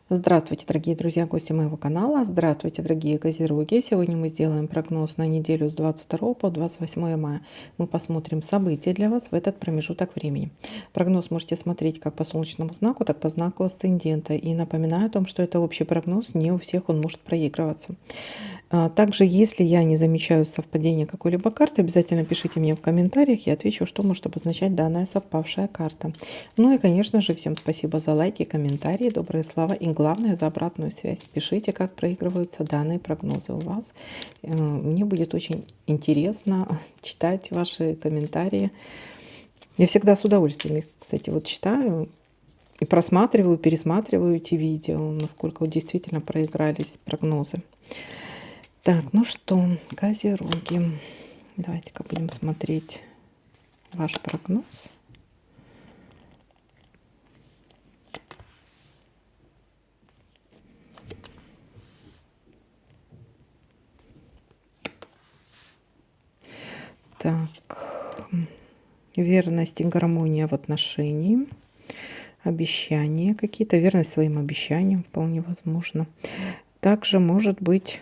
Здравствуйте, дорогие друзья, гости моего канала. Здравствуйте, дорогие козероги. Сегодня мы сделаем прогноз на неделю с 22 по 28 мая. Мы посмотрим события для вас в этот промежуток времени. Прогноз можете смотреть как по солнечному знаку, так и по знаку асцендента. И напоминаю о том, что это общий прогноз, не у всех он может проигрываться. Также, если я не замечаю совпадения какой-либо карты, обязательно пишите мне в комментариях, я отвечу, что может обозначать данная совпавшая карта. Ну и, конечно же, всем спасибо за лайки, комментарии, добрые слова и, главное, за обратную связь. Пишите, как проигрываются данные прогнозы у вас. Мне будет очень интересно читать ваши комментарии. Я всегда с удовольствием их, кстати, вот читаю и просматриваю, пересматриваю эти видео, насколько вот действительно проигрались прогнозы. Так, ну что, козероги, давайте-ка будем смотреть ваш прогноз. Так, верность и гармония в отношении, обещания какие-то, верность своим обещаниям вполне возможно. Также может быть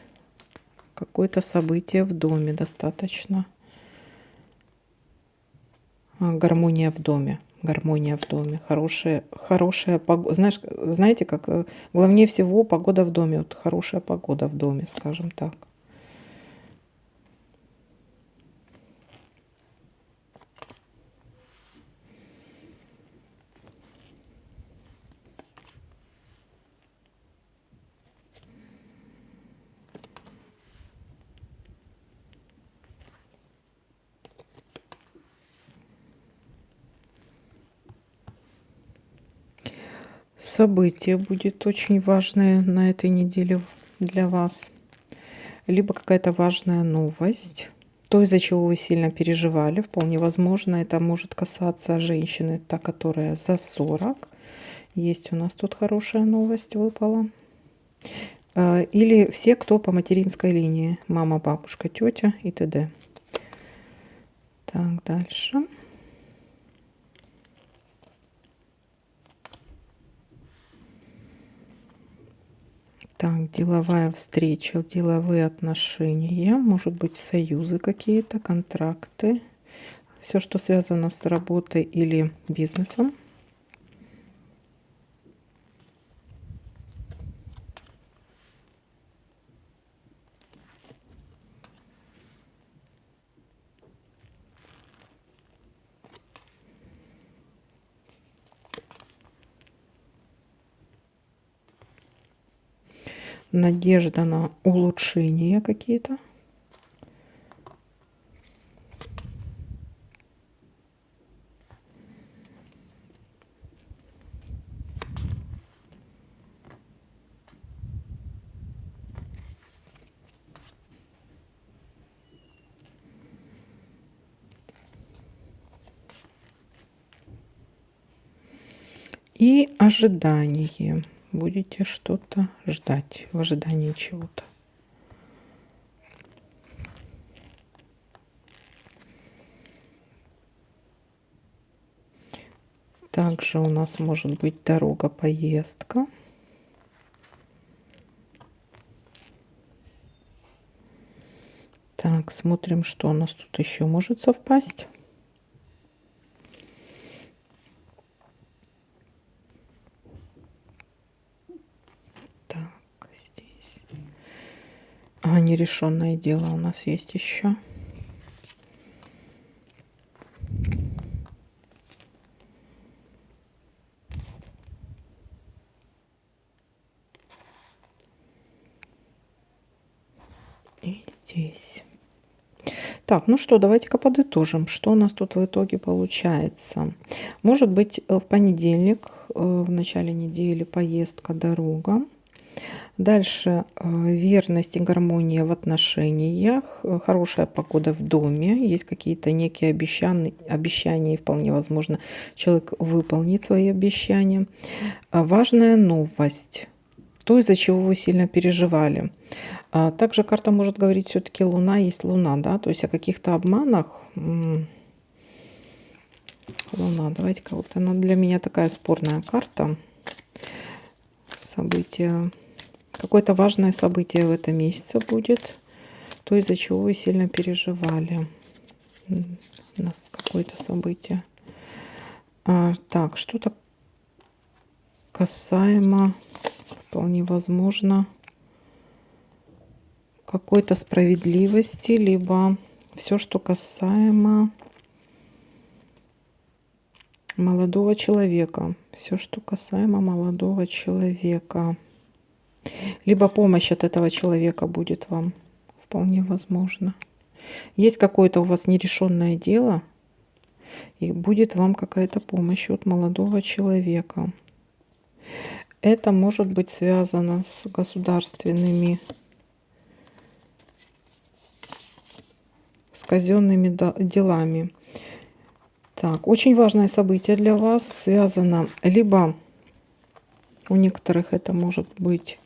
какое-то событие в доме достаточно. Гармония в доме. Гармония в доме. Хорошая погода. Знаете, как главнее всего погода в доме. Вот хорошая погода в доме, скажем так. Событие будет очень важное на этой неделе для вас. Либо какая-то важная новость, то, из-за чего вы сильно переживали. Вполне возможно, это может касаться женщины, та, которая за 40. Есть у нас тут хорошая новость выпала. Или все, кто по материнской линии. Мама, бабушка, тетя и т.д. Так, дальше. Так, деловая встреча, деловые отношения, может быть, союзы какие-то, контракты. Все, что связано с работой или бизнесом. Надежда на улучшение какие-то. И ожидание. Будете что-то ждать в ожидании чего-то. Также у нас может быть дорога, поездка. Так, смотрим, что у нас тут еще может совпасть. Так, здесь. Нерешенное дело у нас есть еще. И здесь. Так, ну что, давайте-ка подытожим, что у нас тут в итоге получается. Может быть, в понедельник, в начале недели поездка, дорога. Дальше верность и гармония в отношениях, хорошая погода в доме, есть какие-то некие обещания, и вполне возможно, человек выполнит свои обещания. Важная новость. То, из-за чего вы сильно переживали. Также карта может говорить, все-таки Луна есть Луна, да, то есть о каких-то обманах. Луна, давайте-ка, вот она для меня такая спорная карта. события. Какое-то важное событие в этом месяце будет, то, из-за чего вы сильно переживали. У нас какое-то событие. Так, что-то касаемо, вполне возможно, какой-то справедливости, либо все, что касаемо молодого человека. Все, что касаемо молодого человека. Либо помощь от этого человека будет вам, вполне возможно. Есть какое-то у вас нерешенное дело, и будет вам какая-то помощь от молодого человека. Это может быть связано с государственными, с казенными делами. Так, очень важное событие для вас связано либо у некоторых это может быть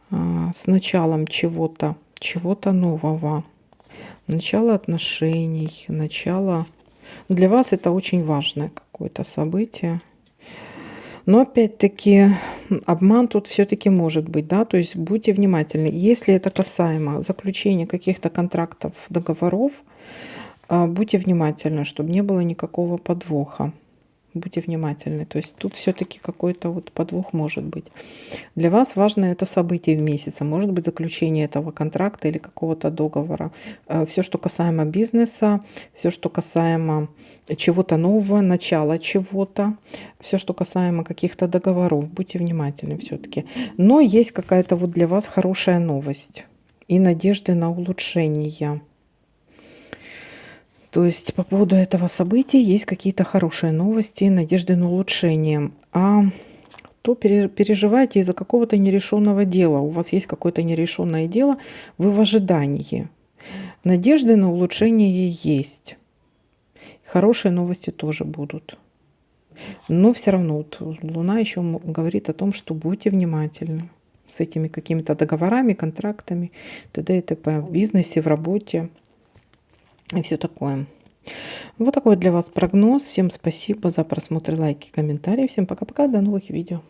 с началом чего-то нового, начало отношений, начало. Для вас это очень важное какое-то событие. Но опять-таки обман тут все-таки может быть, да, то есть будьте внимательны. Если это касаемо заключения каких-то контрактов, договоров, будьте внимательны, чтобы не было никакого подвоха. Будьте внимательны. То есть тут все-таки какой-то вот подвох может быть. Для вас важно это событие в месяце. Может быть заключение этого контракта или какого-то договора. Все, что касаемо бизнеса, все, что касаемо чего-то нового, начала чего-то, все, что касаемо каких-то договоров. Будьте внимательны все-таки. Но есть какая-то вот для вас хорошая новость и надежды на улучшение. То есть по поводу этого события есть какие-то хорошие новости, надежды на улучшение. А то переживаете из-за какого-то нерешенного дела. У вас есть какое-то нерешенное дело, вы в ожидании. Надежды на улучшение есть. Хорошие новости тоже будут. Но все равно вот Луна еще говорит о том, что будьте внимательны с этими какими-то договорами, контрактами, т.д. и т.п. в бизнесе, в работе. И все такое. Вот такой для вас прогноз. Всем спасибо за просмотр, лайки, комментарии. Всем пока-пока. До новых видео.